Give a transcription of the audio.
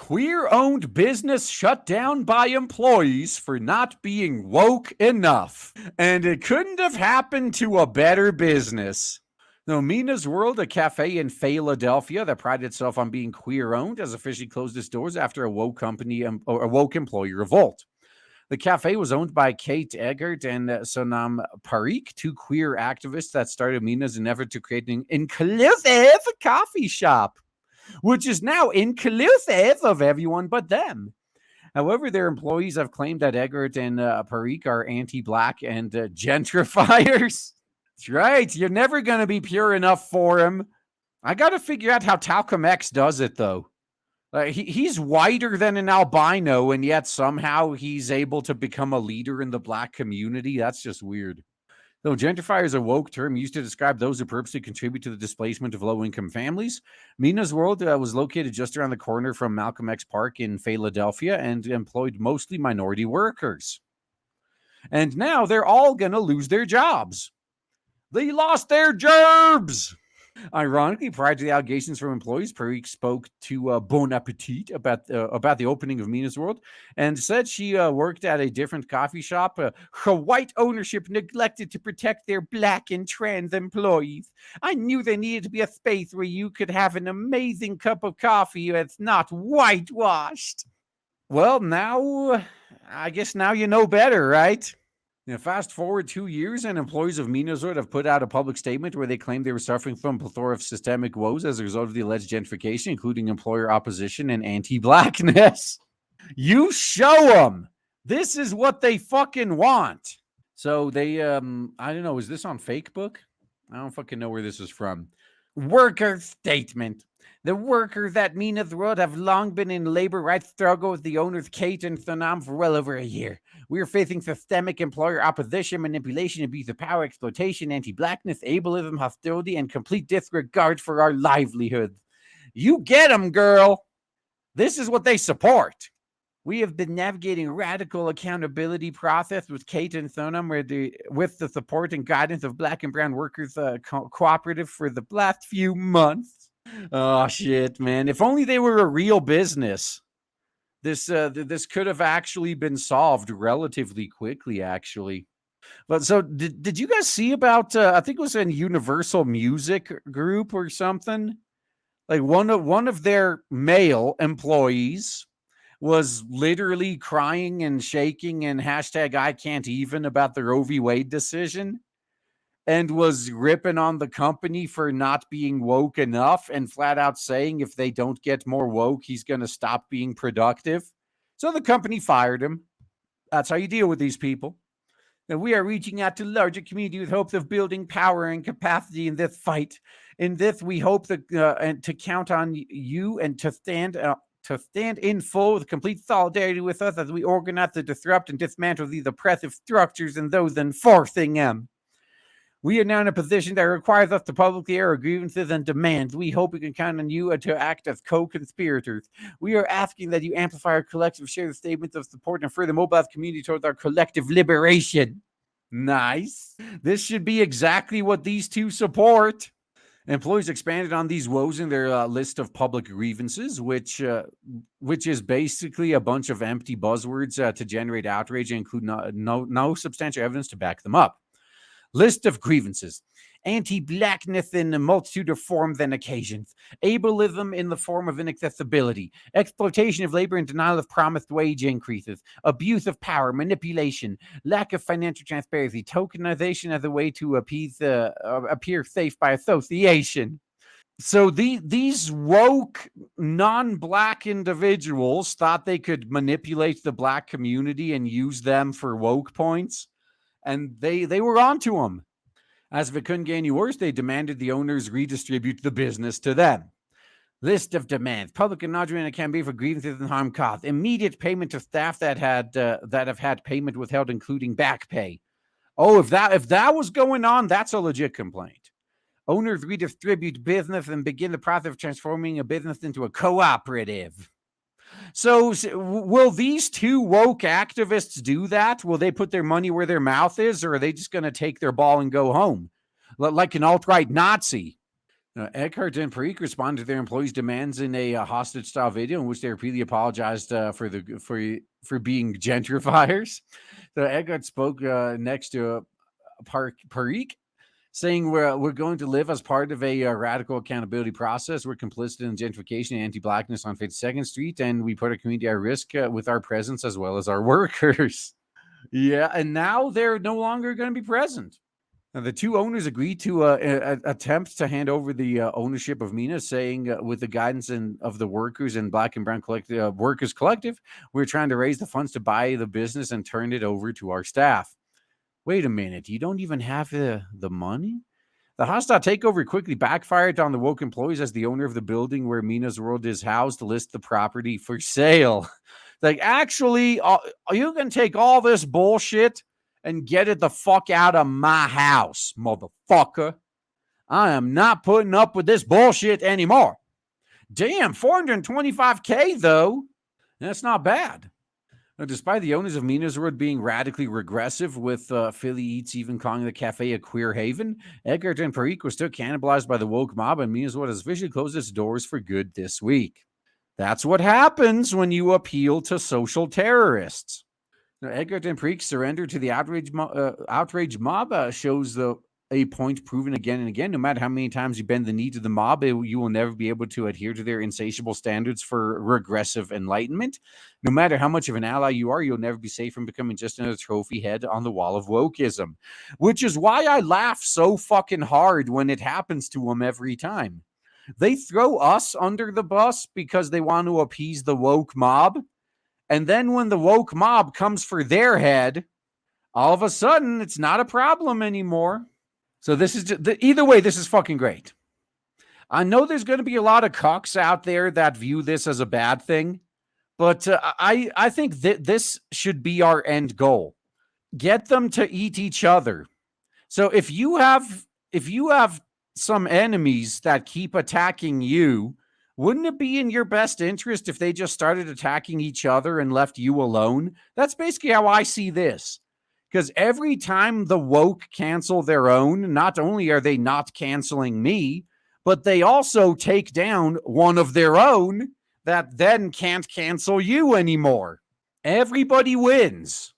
Queer-owned business shut down by employees for not being woke enough. And it couldn't have happened to a better business. Now, Mina's World, a cafe in Philadelphia that prided itself on being queer-owned, has officially closed its doors after a woke company or a woke employee revolt. The cafe was owned by Kate Eggert and Sonam Parikh, two queer activists that started Mina's in an effort to create an inclusive coffee shop, which is now inclusive of everyone but them. However, their employees have claimed that Eggert and Parikh are anti-black and gentrifiers. That's right. You're never going to be pure enough for him. I got to figure out how Talcum X does it, though. He's whiter than an albino, and yet somehow he's able to become a leader in the black community. That's just weird. Though gentrifier is a woke term used to describe those who purposely contribute to the displacement of low-income families, Mina's World was located just around the corner from Malcolm X Park in Philadelphia and employed mostly minority workers. And now they're all going to lose their jobs. They lost their jobs! Ironically, prior to the allegations from employees, Parikh spoke to Bon Appetit about the opening of Mina's World and said she worked at a different coffee shop. Her white ownership neglected to protect their black and trans employees. I knew there needed to be a space where you could have an amazing cup of coffee that's not whitewashed. Well, now, I guess now you know better, right? Now, fast forward 2 years, and employees of Mina's World have put out a public statement where they claimed they were suffering from a plethora of systemic woes as a result of the alleged gentrification, including employer opposition and anti-blackness. You show them. This is what they fucking want. So they, I don't know, is this on Fakebook? I don't fucking know where this is from. Worker statement. The workers at Mina's World have long been in labor rights struggle with the owners Kate and Sonam for well over a year. We are facing systemic employer opposition, manipulation, abuse of power, exploitation, anti-blackness, ableism, hostility, and complete disregard for our livelihoods. You get them, girl. This is what they support. We have been navigating a radical accountability process with Kate and Sonam with the support and guidance of Black and Brown Workers Cooperative for the last few months. Oh, shit, man. If only they were a real business. This could have actually been solved relatively quickly, actually. But so did you guys see about I think it was a Universal Music Group or something? Like one of their male employees was literally crying and shaking and hashtag I can't even about the Roe v. Wade decision, and was ripping on the company for not being woke enough and flat out saying if they don't get more woke, he's going to stop being productive. So the company fired him. That's how you deal with these people. And we are reaching out to larger community with hopes of building power and capacity in this fight. In this, we hope that and to count on you and to stand in full with complete solidarity with us as we organize to disrupt and dismantle these oppressive structures and those enforcing them. We are now in a position that requires us to publicly air our grievances and demands. We hope we can count on you to act as co-conspirators. We are asking that you amplify our collective share of statements of support and further mobilize community towards our collective liberation. Nice. This should be exactly what these two support. Employees expanded on these woes in their list of public grievances, which is basically a bunch of empty buzzwords to generate outrage and include no substantial evidence to back them up. List of grievances. Anti-blackness in a multitude of forms and occasions. Ableism in the form of inaccessibility. Exploitation of labor and denial of promised wage increases. Abuse of power, manipulation. Lack of financial transparency. Tokenization as a way to appear safe by association. So these woke, non-black individuals thought they could manipulate the black community and use them for woke points. And they were onto them. As if it couldn't get any worse, they demanded the owners redistribute the business to them. List of demands: public acknowledgement and campaign for grievances and harm caused. Immediate payment to staff that have had payment withheld, including back pay. Oh, if that was going on, that's a legit complaint. Owners redistribute business and begin the process of transforming a business into a cooperative. So will these two woke activists do that? Will they put their money where their mouth is, or are they just going to take their ball and go home? Like an alt-right Nazi. Eckhart and Parikh responded to their employees' demands in a hostage-style video in which they repeatedly apologized for being gentrifiers. So Eckhart spoke next to Parikh, saying we're going to live as part of a radical accountability process. We're complicit in gentrification and anti-blackness on 52nd Street, and we put our community at risk with our presence as well as our workers. Yeah, and now they're no longer going to be present. Now, the two owners agreed to attempt to hand over the ownership of Mina, saying, with the guidance of the workers and Black and Brown Workers Collective, we're trying to raise the funds to buy the business and turn it over to our staff. Wait a minute, you don't even have the money? The hostile takeover quickly backfired on the woke employees as the owner of the building where Mina's World is housed to list the property for sale. Like, actually, you can take all this bullshit and get it the fuck out of my house, motherfucker. I am not putting up with this bullshit anymore. Damn, $425K though. That's not bad. Now, despite the owners of Mina's World being radically regressive, with Philly Eats even calling the cafe a queer haven, Eckhart and Parikh were still cannibalized by the woke mob, and Mina's World has officially closed its doors for good this week. That's what happens when you appeal to social terrorists. Now, Eckhart and Parikh surrender to the outrage mob shows a point proven again and again. No matter how many times you bend the knee to the mob, you will never be able to adhere to their insatiable standards for regressive enlightenment. No matter how much of an ally you are, you'll never be safe from becoming just another trophy head on the wall of wokeism. Which is why I laugh so fucking hard when it happens to them every time. They throw us under the bus because they want to appease the woke mob. And then when the woke mob comes for their head, all of a sudden it's not a problem anymore. So this is either way, this is fucking great. I know there's going to be a lot of cucks out there that view this as a bad thing, but I think that this should be our end goal. Get them to eat each other. So if you have some enemies that keep attacking you, wouldn't it be in your best interest if they just started attacking each other and left you alone? That's basically how I see this. Because every time the woke cancel their own, not only are they not canceling me, but they also take down one of their own that then can't cancel you anymore. Everybody wins.